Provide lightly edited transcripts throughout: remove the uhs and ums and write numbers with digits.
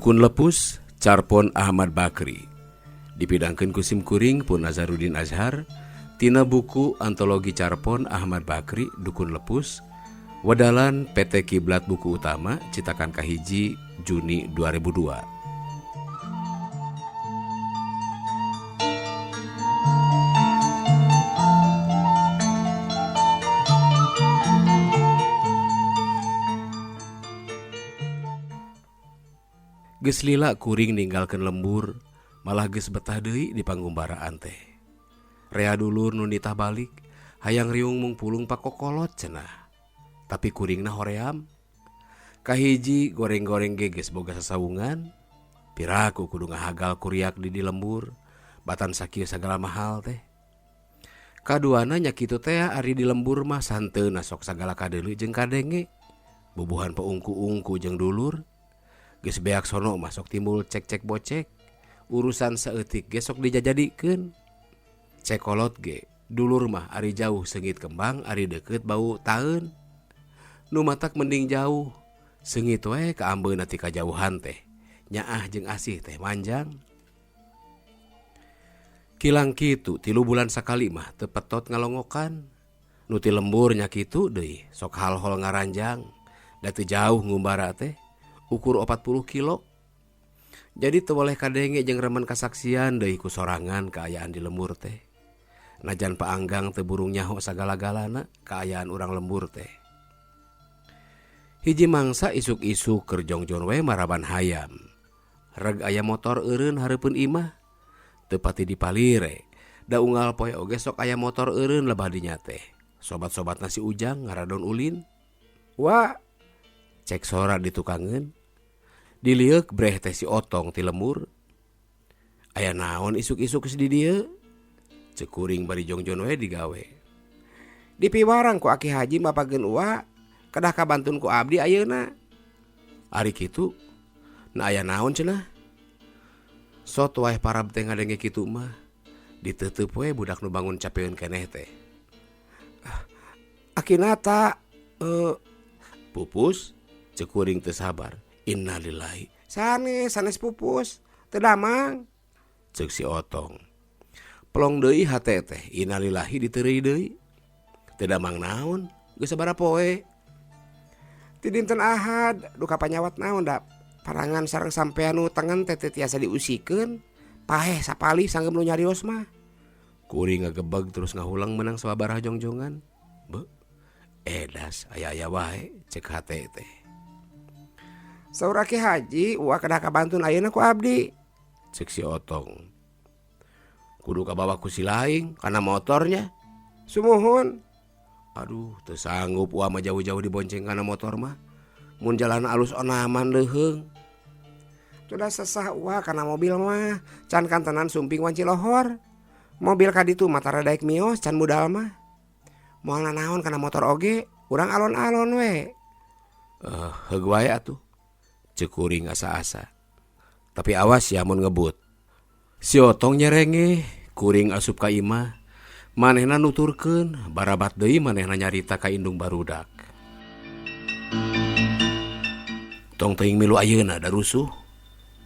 Dukun Lepus Carpon Ahmad Bakri dipidangkeun ku Sim Kuring pun Nazarudin Azhar tina buku antologi Carpon Ahmad Bakri Dukun Lepus Wadalan PT Kiblat Buku Utama citakan kahiji Juni 2002. Geus lila kuring ninggalkeun lembur, malah geus betah deui di panggumbaraan teh. Rea dulur nu nitah balik, hayang riung mung pulung pakokolot cenah. Tapi kuringna hoream. Kahiji goreng-goreng ge geus boga sasawungan, piraku kudu ngahagal kuriak di lembur, batan sakieu sagala mahal teh. Kaduana nya kitu teh ari di lembur mah santeuna sok sagala kadeuleu jeung kadenge. Bubuhan paungku-ungku jeung dulur. Geus beak sono masuk timbul cek-cek bocek, urusan saeutik ge sok dijajadikeun. Cekolot ge dulur mah ari jauh seungit kembang, ari deukeut bau taeun. Nu matak mending jauh, seungit we kaambeuna ti kajauhan teh, nyaah jeung asih teh manjang. Kilang kitu 3 bulan sakali mah teu petot ngalongokan. Nu ti lembur nya kitu deui, sok halhol ngaranjang, da teu jauh ngumbara teh. Ukur 40 kilo. Jadi teu boleh kadenge jeung remen kasaksian deui ku sorangan kaayaan di lembur teh. Najan paanggang teu burung nyaho sagala-galana kaayaan urang lembur teh. Hiji mangsa isuk-isuk keur jongjon we maraban hayam. Reg aya motor eureun hareupeun imah. Teu pati dipalire. Da unggal poe oge sok aya motor eureun lebah dinya teh. Sobat-sobat nasi ujang ngaradon ulin. Wah, cek sora ditukangeun. Dilieuk breh teh si Otong ti lembur. Aya naon isuk-isuk geus di dieu? Ceuk kuring bari jongjon we digawe. Dipiwarang ku Aki Haji mapageun uwa, kedah kabantun ku abdi ayeuna. Ari kitu, na aya naon cenah? Sot wae parab teh ngadenge kitu mah. Diteuteup we budak nu bangun capeun keneh teh. Akinata pupus, ceuk kuring teu sabar. Innalillahi. Sanes pupus, teu damang. Ceuk si Otong. Pelong deui hate teh, innalillahi diteureuy deui. Teu damang naon? Geus sabaraha poe? Ti dinten Ahad, duka panyawat naon da? Parangan sareng sampean nu tengen teh tiasa diusikeun. Paeh sapali sanggem nu nyarios mah. Kuring ngagebeg terus ngahulang menang sababaraha jongjongan. Beuh. Edas aya-aya wae ceuk hate teh. Saur Aki Haji, uwa kedah kabantun ayeuna ku abdi. Ceuk si Otong. Kudu kabawa ku si laing kana motornya. Sumuhun. Aduh, teu sanggup uwa mah jauh-jauh dibonceng kana motor mah. Mun jalan alus onaman leuheung. Sudah sesah uwa kana mobil mah, can kantenan sumping wanci lohor. Mobil kaditu mata radaek mios can budal mah. Moalna naon kana motor oge, urang alon-alon we. Heug wae atuh. Ceuk kuring asa-asa. Tapi awas ya mun ngebut. Si Otong nyerenge, kuring asup ka imah. Manehna nuturkeun, barabat deui manehna nyarita ka indung barudak. Tong teuing milu ayeuna da rusuh.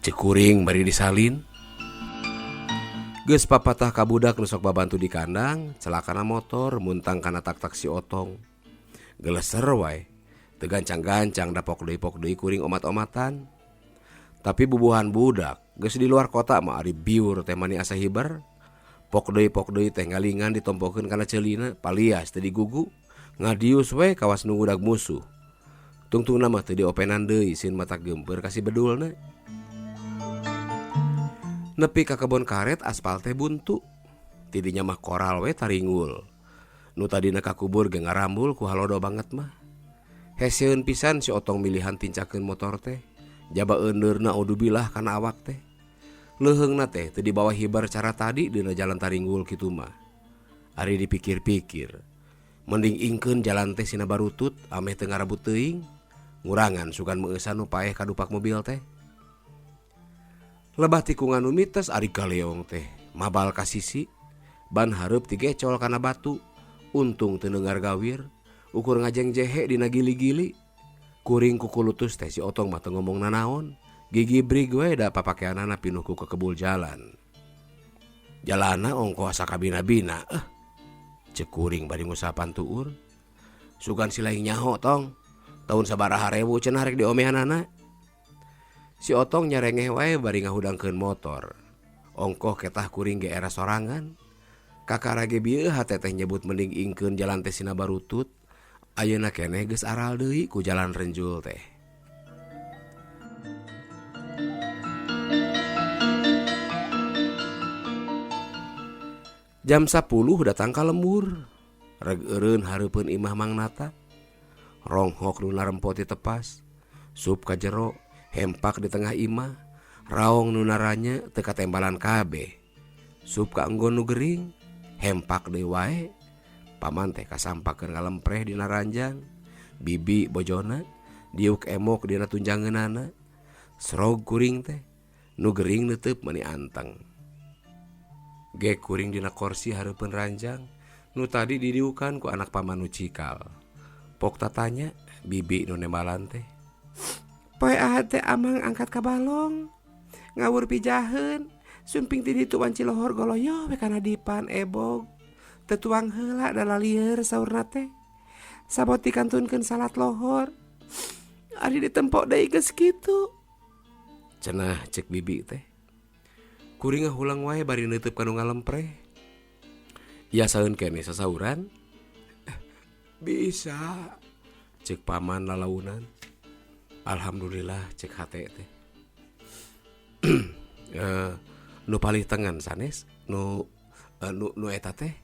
Ceuk kuring bari disalin. Geus papatah ka budak nu sok babantu di kandang, celakana motor muntang kana tak-tak si Otong. Geleser wae. Teu gancang-gancang da pok deui kuring omat-omatan. Tapi bubuhan budak geus di luar kota mah ari biur teh mani asa hiber. Pok deui teh ngalingan ditompokeun kana ceulina palias teu digugu. Ngadius we kawas nu budak musuh. Tungtungna mah teu diopenan deui sin mata gempeur ka si bedulna. Nepi ka kebon karet aspal teh buntu. Tidinya mah koral we taringgul. Nu tadina kakubur ge ngarambul ku halodo banget mah. Hesieun pisan si Otong milihan tincakeun motor teh. Jaba eundeurna audubillah kana awak teh. Leuheungna teh teu dibawa hibar cara tadi dina jalan taringgul kitu mah. Ari dipikir-pikir, mending ingkeun jalan teh sina barutut ameh teu ngarabut teuing. Ngurangan sugan meueusan nu paeh kadupak mobil teh. Lebah tikungan nu mitos ari galeong teh, mabal ka sisi, ban hareup tigecol kana batu. Untung teu neungar gawir. Ukur ngajeng jehe dina gili-gili. Kuring kukulutus teh si Otong mah teu ngomong nanaon. Gigi brig we da papakeanana pinuh ku ke kebul jalan. Jalana ongko asa kabina-bina. Cek kuring bari ngusapan tuur. Sugan silaing nyaho tong. Tahun sabaraha rebu cenah rek diomehanana. Si Otong nyarengeh wae bari ngahudangkeun motor. Ongkoh ketah kuring ge era sorangan. Kakara ge bieu hate teh nyebut mending ingkeun jalan teh sina barutut. Ayeuna keneh geus aral deui ku jalan renjul teh. Jam 10 datang ka lembur. Reg eureun hareupeun imah Mang Nata. Ronghok nu narempo ti tepas. Sup ka jero, hempak di tengah imah. Raong nu naranya teu katembalan kabeh. Sup ka enggon nu gering, hempak deui wae. Paman teh kasampakeun ngalempreh dina ranjang. Bibi bojona diuk emok dina tunjangeunana. Srog kuring teh, nu gering neuteub meuni anteng. Ge kuring dina kursi hareupeun ranjang, nu tadi didiukan ku anak paman nu cikal. Pok tatanya, bibi nu nembalan teh. Poe ahad teh amang angkat ka balong. Ngawur pijaheun, sumping ti ditu wanci lohor goloyo we kana dipan ebog. Tetuang heula dalalieur saurna teh. Sabot dikantunkeun salat lohor. Ari ditempo deui geus kitu. Cenah cek bibi teh. Kuring ngahulang wae bari neuteub kanu ngalempreh. Ya saeun keneh sasauran. Bisa. Cek paman lalaunan. Alhamdulillah cek hate teh. Nu palih tengen sanes nu eta teh.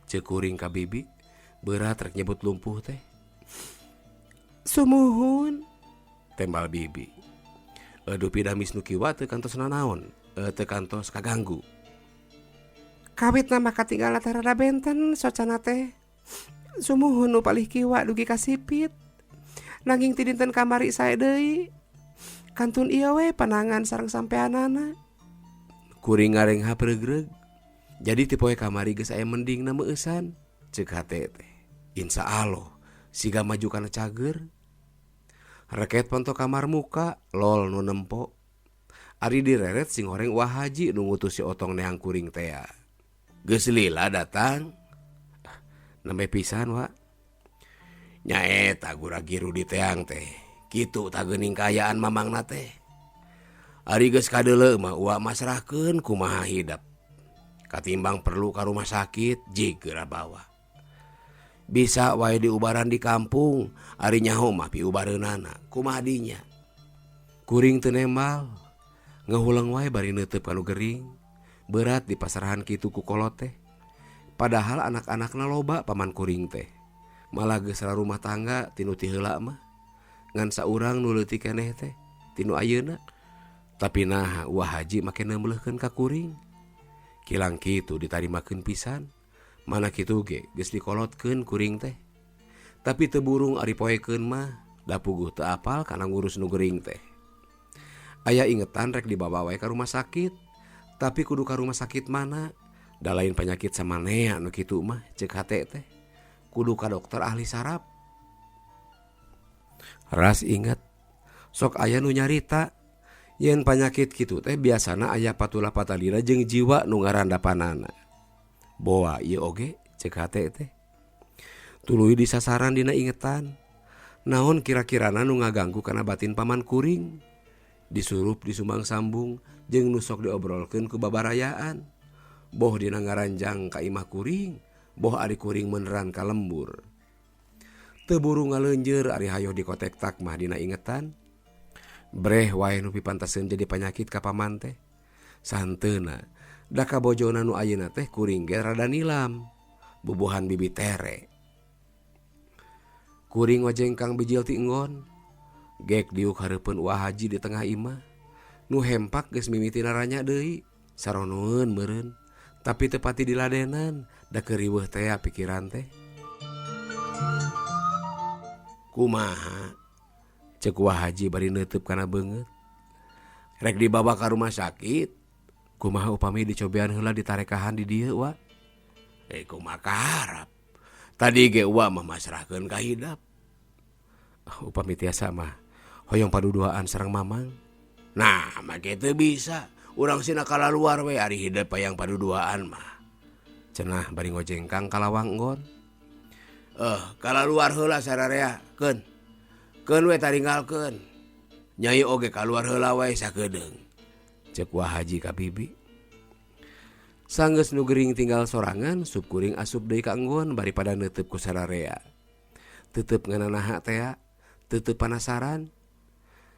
Cek kuring ka bibi berat rek nyebut lumpuh teh. Sumuhun. Tembal bibi. Dupi damis nu kiwa teu kantos nanaon. Teu kantos kaganggu. Kawit nama katinggal rada benten socana teh. Sumuhun nu palih kiwa dugi kasipit. Nanging ti dinten kamari sae deui. Kantun ieu we panangan sareng sampeanana. Kuring ngarengha pregreg. Jadi ti poe kamari geus aya mendingna meueusan. Ceuk hate teh. Insyaallah siga maju kana cager. Reket ponto kamar muka lol nu nempo. Ari direret sing horeng Wah Haji nu ngutus si Otong neang kuring teh. Geus lila datang. Nembe pisan wa. Nyaeta gura-giru di teang teh. Kitu tah geuning kaayaan mamangna teh. Ari geus kadeuleu mah uwa masrahkeun kumaha hidap. Katimbang perlu ka rumah sakit jig geura bawa. Bisa wae diubaran di kampung, ari nyaho mah piubareunana kumaha dinya. Kuring teu nembal. Ngahulang wae bari neuteub kanu gering. Berat dipasarahan kitu ku kolot teh. Padahal anak-anakna loba paman kuring teh. Malah geus rumah tangga tinu ti heula mah. Ngan saurang nu leutik keneh teh tinu ayeuna. Tapi nah Wah Haji make neumbleulkeun ka kuring. Kilang kitu ditarimakeun pisan. Mana kitu ge geus dikolotkeun kuring teh. Tapi teu burung ari poekeun mah da puguh teu apal kana ngurus nu gering teh. Aya ingetan rek dibawa wae ka rumah sakit. Tapi kudu ka rumah sakit mana? Da lain penyakit samanea anu kitu mah ceuk hate teh. Kudu ka dokter ahli saraf. Ras inget sok aya nu nyarita yen panyakit kitu teh biasana aya patulah patalina jeung jiwa nu ngarandapanana. Boa ieu oge ceuk hate teh. Tuluy disasaran dina ingetan. Naon kira-kirana nu ngaganggu kana batin paman kuring? Disurup disumbang sambung jeung nu sok diobrolkeun ku babarayaan. Boh dina ngaranjang ka imah kuring, boh ari kuring meneran ka lembur. Teu buru ngaleunjeur ari hayo dikotek tak mah dina ingetan. Breh wae nu pipantaseun jadi panyakit ka paman teh. Santeuna, da ka bojona nu ayeuna teh kuring ge rada nilam. Bubuhan bibi tere. Kuring wajengkang bijil ti enggon. Gek diuk hareupeun Wah Haji di tengah imah. Nu hempak geus mimiti naranya deui. Saronoeun meureun. Tapi teu pati diladenan. Da keuriweuh teh pikiran teh. Kumaha? Ceuk Wah Haji bari neuteub kana beungeut. Rek dibawa ka rumah sakit. Kumaha upami dicobean heula ditarekahan di dieu wa? Kumaha kaharap. Tadi ge uwa mah masrahkeun ka hidap. Upami tiasa mah hoyong paduduaan sareng mamang. Nah make itu bisa urang sina kala luar we ari hidup payang paduduaan mah. Cenah bari ngojengkang kalawang enggon. Kala luar heula sararea keun. Keun we taringgalkeun. Nyai oge kaluar heula wae sakedeung. Ceuk Wah Haji ka Bibi. Sanggeus nu gering tinggal sorangan, sup kuring asup deui ka enggon bari pada neuteup ku sararea. Teuteup ngananaha tea, teuteup panasaran.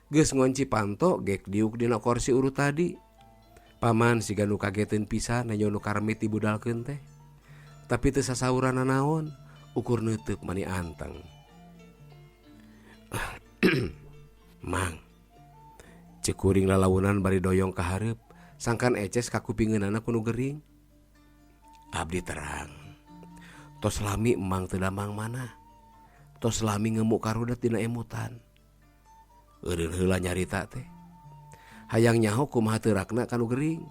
Geus ngonci panto gek diuk dina kursi urut tadi. Paman siga nu kageteun pisan nanyo nu karmit dibudalkeun teh. Tapi teu sasauran naon, ukur neuteuk mani anteng. Mang, ceuk kuring lalaunan bari doyong ka hareup, sangkan eces ka kupingeunana ku nu gering. Abdi terang. Tos lami emang teu damang mana. Tos lami ngemu karudet dina emutan. Eureun heula nyarita teh. Hayang nyaho kumaha teu rakna ka nu gering.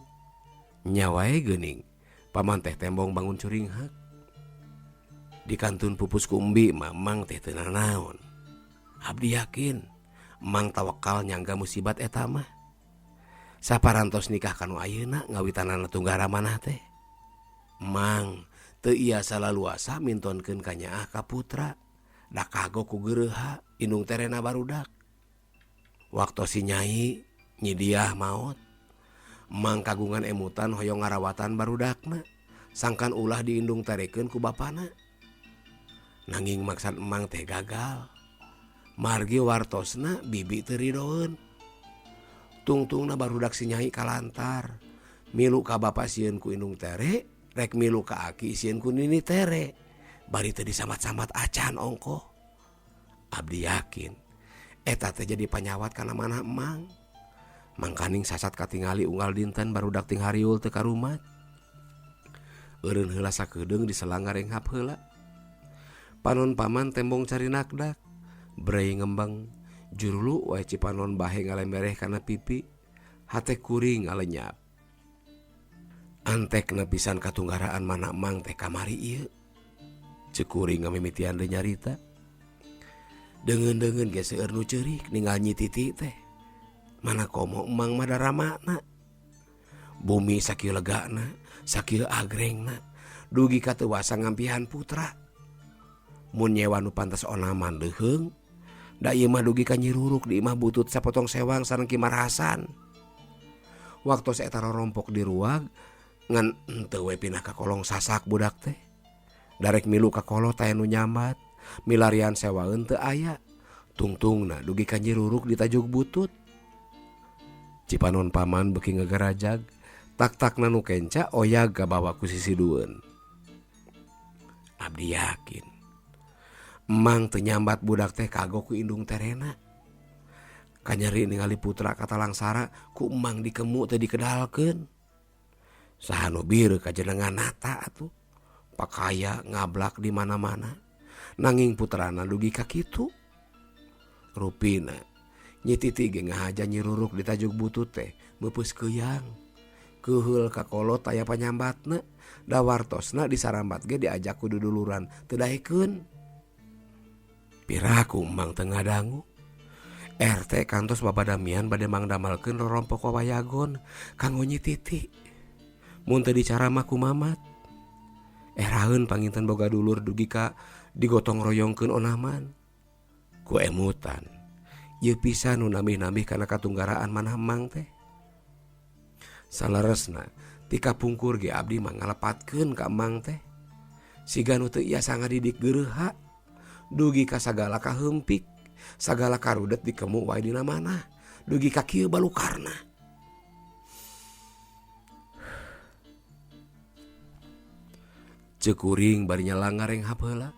Nya wae geuning. Paman teh tembong bangun curing hak. Di kantun pupus ku umbi mah mang teh teu nanaon. Abdi yakin mang tawakal nyangga musibat eta mah. Saparantos nikah kanu ayeuna ngawitanana tunggara manah teh. Mang teu iasa laluasa mintonkeun ka nyaah ka putra. Da kagok ku geureuha indung terena barudak. Waktu si nyai nyidiah maot. Mang kagungan emutan hoyong ngarawatan barudakna. Sangkan ulah diindung tarekeun ku bapana. Nanging maksad emang teh gagal. Margi wartosna bibi teu ridoeun. Tungtungna barudak si nyai kalantar. Milu ka bapa sieun ku indung tere, rek milu ka aki sieun ku nini tere. Bari teu disamat-samat acan ongko. Abdi yakin eta teh jadi panyawat kana manah emang. Mangkaning sasat katingali unggal dinten barudak ting hariul teu karumat. Eureun heula sakedeung diselang ngarenghap heula. Panon paman tembong cari nakdak. Brei ngembang jurulu wae cipanon bahe ngalembereh kana pipi. Hate kuring ngalenyap. Antekna pisan katunggaraan mana emang teh kamari ieu. Ceuk kuring ngamimitian deui nyarita. Deungeun-deungeun ge seueur nu ceurik ninggal Nyi Titi teh. Mana komo emang mah daramakna. Bumi sakieu legana, sakieu agrengna, dugi ka teu wasa ngampihan putra. Mun nyewa nu pantes onaman leuheung, da ieu mah dugi ka Nyi Ruruk di imah butut sapotong sewang sareng Ki Marasan. Waktu saeta rorompok di ruag, ngan henteu we pindah ka kolong sasak budak teh. Darek milu ka kolot aya nu nyambat, milarian sewaeun teu aya. Tungtungna dugi ka Nyi Ruruk di tajuk butut. Cipanon paman beuki ngagarajag, tak-takna nu kenca oyag kabawa ku sisidueun. Abdi yakin emang teu nyambat budak teh kagok ku indung terena. Kanyeri ningali putra katalangsara ku emang dikemu teu dikedalkeun. Saha nu bieu ka jenengan nata atuh. Pakaya ngablak di mana-mana. Nanging putrana dugi ka kitu. Rupina Nyi Titi ge ngahaja Nyi Ruruk di tajuk butut teh meupeus keuyang. Keuheul ka kolot aya panyambatna, da wartosna disarambat ge diajak ku duduluran teu daekeun. Piraku emang teu ngadangu. RT kantos babadamian bade mangdamelkeun rorompok wawayagon kanggo Nyi Titi. Mun teu dicara mah kumamat. Eraheun panginten boga dulur dugi ka digotong royongkeun onaman. Ku emutan. Ieu pisan nu nambih-nambih kana katunggaraan manah emang teh. Saleresna ti kapungkur ge abdi mah ngalepatkeun ka emang teh. Siga nu teu iasa ngadidik geureuha, dugi ka sagala kaheumpik, sagala karudet dikemu wae dina manah, dugi ka kieu balukarna. Ceuk kuring bari nyalang ngarenghap heula.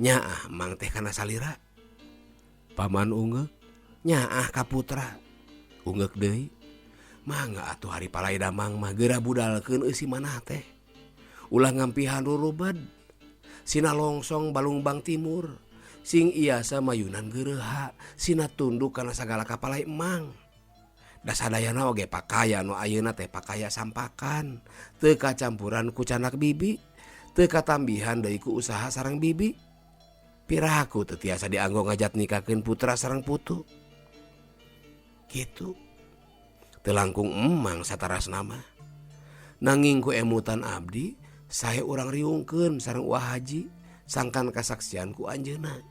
Nyaah emang teh kana salira. Paman ungeuk. Nyaah ka putra. Ungeuk deui. Mangga atuh hari palai damang mah geura budalkeun eusi manah teh. Ulah ngampihan rurubed. Sina longsong balungbang timur. Sing iasa mayunan geureuha. Sina tunduk kana sagala kapalai emang. Da sadayana oge pakaya nu ayeuna teh pakaya sampakan. Teu kacampuran ku canak bibi. Teu katambihan deui ku usaha sareng bibi. Piraku teu tiasa dianggo ngajat nikakeun putra sareng putu. Gitu. telangkung emang sataras nama. Nanging ku emutan abdi saya orang riungkeun sareng Wah Haji sangkan kasaksian ku anjeunna.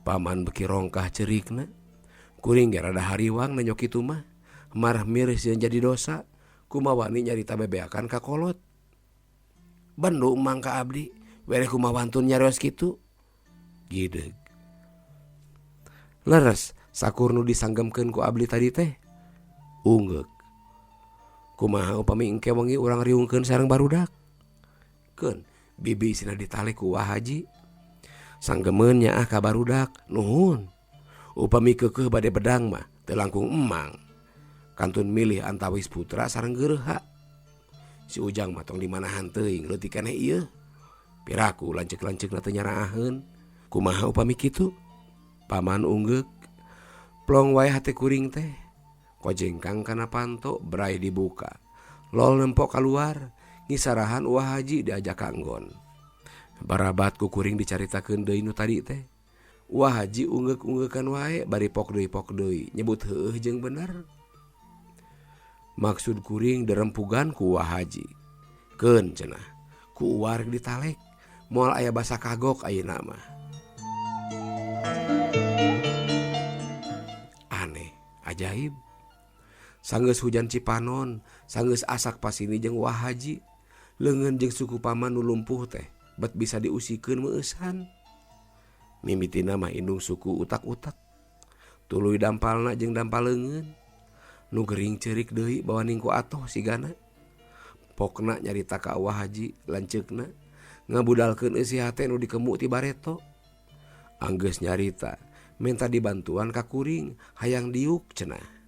Paman beki rongkah cerikna, kuring ge rada hariwang nanyok kitu mah, marah miris yang jadi dosa, kumawani nyarita bebeakan ka kolot. Bandu emang ka abdi, wereh kumawantun nyarios kitu. Gideg. Leres sakur nu disanggemkeun ku abdi tadi teh. Ungeuk. Kumaha upami engke wengi urang riungkeun sareng barudak. Keun, bibi sina ditalik ku Wah Haji. Sanggemeun nyaah ka barudak, nuhun. Upami keukeuh bade bedang mah teu langkung emang. Kantun milih antawis putra sareng geureuha. Si Ujang mah tong dimanahan teuing leutik keneh ieu. Piraku lancek-lanceukna teu nyaraaheun. Kumaha upami kitu? Paman ungeuk. Plong wae hate kuring teh. Kojengkang kana panto berai dibuka. Lol nempok keluar, ngisarahan Wah Haji diajak kanggon. Barabat ku kuring dicaritakeun deui nu tadi teh. Wah Haji ungeuk-ungeukan wae bari pok deui nyebut heueuh jeung bener. Maksud kuring derempugan ku Wah Haji. Keun cenah, ku uwareg ditalek, moal aya basa kagok ayeuna mah. Aneh, ajaib. Sanggeus hujan Cipanon, sanggeus asak pasini jeung Wah Haji, leungeun jeung suku paman nu lumpuh teh bet bisa diusikeun meueusan. Mimitina mah indung suku utak-utak. Tuluy dampalna jeung dampal leungeun. Nu gering ceurik deui bawaning ku atoh sigana. Pokna nyarita ka Wah Haji lanceukna ngabudalkeun eusi hate nu dikemu ti bareto. Anggeus nyarita minta dibantuan ka kuring hayang diuk cenah.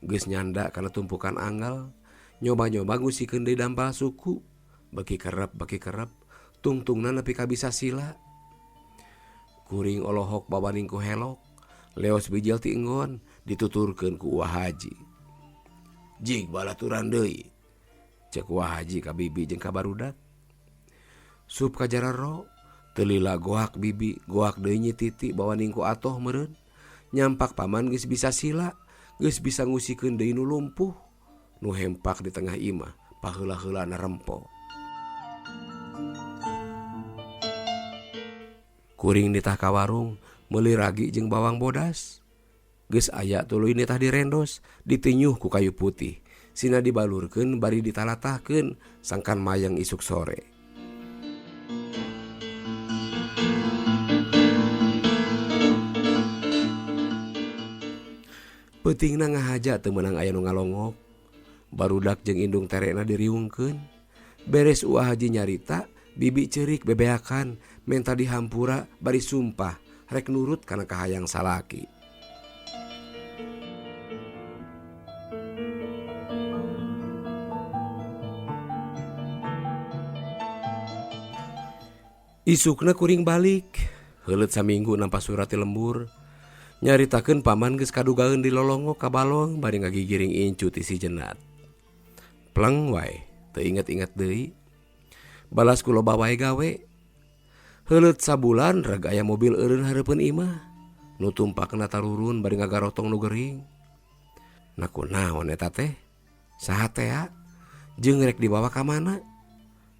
Geus nyanda kana tumpukan anggal, nyoba-nyoba ngusikeun deui dampal suku. Beki kerep, tungtungna nepi ka bisa sila. Kuring olohok bawaning ku helok, leos bijil ti enggon dituturkeun ku Wah Haji. Jig balaturan deui, cek Wah Haji ka bibi jeung ka barudak. Sup kajararo, teu lila goak bibi, goak deui nyi titi bawaning ku atoh meureun. Nyampak paman geus bisa sila. Geus bisa ngusikeun deui nu lumpuh, nu hempak di tengah imah, paheula-heulana rempo. Kuring nitah ka warung, meuli ragi jeung bawang bodas. Geus aya tuluy nitah direndos, ditinyuh ku kayu putih. Sina dibalurkeun bari ditalatahkeun sangkan mayang isuk sore. Peutingna ngahaja teu meunang aya nu ngalongok. Barudak jeung indung terena diriungkeun. Beres Wah Haji nyarita, bibi ceurik bebeakan menta dihampura bari sumpah rek nurut kana kahayang salaki. Isukna kuring balik, heuleut saminggu nampa surat ti lembur. Nyaritakeun paman geus kadugaeun di lolongok ka balong bari ngagigiring incu ti si Jenat. Pleng wae, teu inget-inget deui. Balas ku loba wae gawe. Heuleut sabulan reg aya mobil eureun hareupeun imah. Nu tumpakna tarurun bari ngagarotong nu gering. Na kunaon eta teh? Saha tea? Jeung rek dibawa ka mana?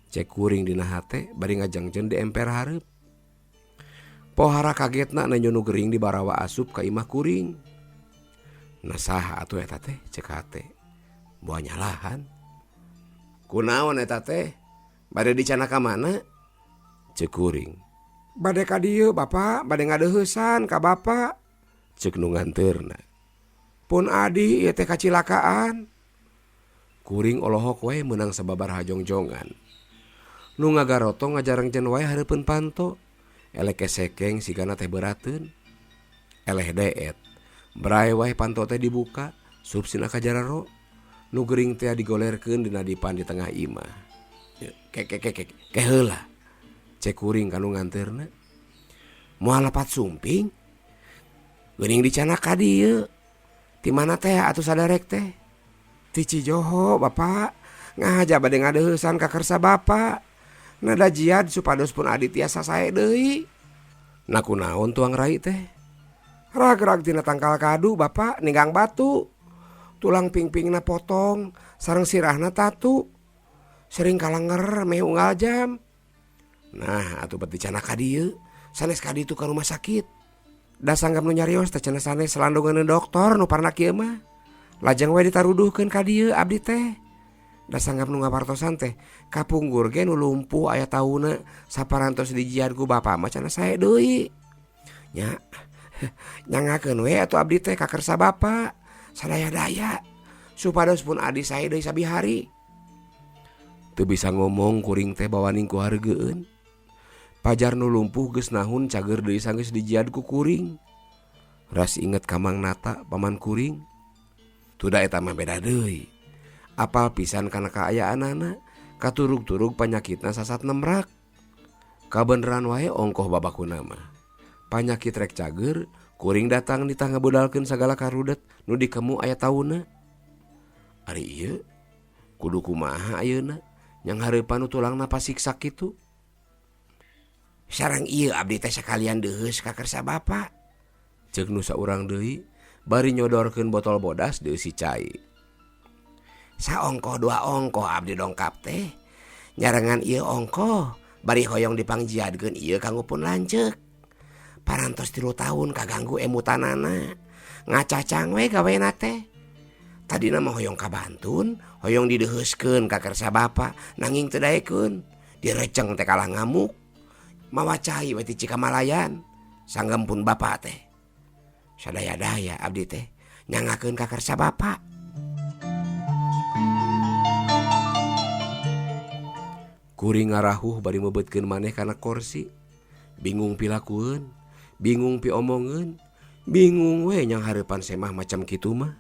Cek kuring dina hate bari ngajangjeun di emper hareup. Pohara kagetna nanyo nu gering dibarawa asup ka imah kuring. Nah saha atuh eta teh cek hate. Boa nyalahan. Kunaon eta teh? Bade dicana ka mana? Cek kuring. Bade ka dieu Bapak, bade ngadeuheusan ka Bapak. Cek nu nganteurna. Pun adi ieu teh kacilakaan. Kuring olohok wae meunang sababar hajongjongan. Nu ngagarotong ngajarengjeun wae hareupeun panto. Elek kesekeng sigana teh beurateun. Eleh deet. Berae wae panto teh dibuka, sup sina kajararo. Nu gering teh digolerkeun dina dipan di tengah imah. Ke heula. Cek kuring kanu nganteurna. Moal lapat sumping? Geuning dicana ka dieu. Ti mana teh atuh saderek teh? Ti Cijoho Bapak. Ngahaja bade ngadeuheusan ka kersa Bapak. Nada jiad supados pun adi tiasa sae deui. Na kunaon tuang rai teh? Rag-rag tina tangkal kadu bapak ninggang batu. Tulang ping-pingna potong, sareng sirahna tatu. Sering kalanger meh unggal jam. Nah, atuh beti cana ka dieu, sanes ka ditu ka rumah sakit. Da sanggap nu nyarios teh cenah sanes selandungan dokter nu parna kieu mah. Lajeng we ditaruduhkeun ka dieu abdi teh. Da sanggap nu ngapartosan teh, kapunggur ge nu lumpuh aya tauna saparantos dijian ku bapa mah cenah sae deui. Nya, nyangakeun we atuh abdi teh ka kersa bapa. Sadaya-daya supados pun adi sae deui sabihari. Teu bisa ngomong kuring teh bawaning ku hargeueun. Pajar nu lumpuh geus nahun cager deui sanggeus dijian ku kuring. Ras inget ka Mang Nata paman kuring. Tuda eta mah beda deui. Apal pisan kana kaayaanana, katurug-turug panyakitna sasat nemrak. Kabeneran wae ongkoh babakuna mah. Panyakit rek cager, kuring datang ditangga bodalkeun sagala karudet nu dikemu aya tauna. Ari ieu kudu kumaha ayeuna nyang hareupan nu tulangna pasiksa kitu. Sareng ieu abdi teh sakalian deuheus ka kersa bapa. Ceuk nu saurang deui bari nyodorkeun botol bodas deui si cai. Saongkoh dua ongkoh abdi dongkap teh. Nyarengan ieu ongkoh bari hoyong dipangjiadkeun ieu kanggo pun lanceuk. Parantos 3 tahun kaganggu emutanana. Ngacacang we gawena teh. Tadina mah hoyong kabantun, hoyong dideuheuskeun ka kersa bapa, nanging teu daekeun. Direceng teh kalah ngamuk. Mawa cai we ti Cikamalayan. Sanggempun bapa teh. Sadaya-daya abdi teh nyangakeun ka kersa bapa. Kuring ngarahuh bari meubeutkeun maneh kana kursi. Bingung pilakueun, bingung pi omongeun, bingung we nyang hareupan semah macam kitu mah.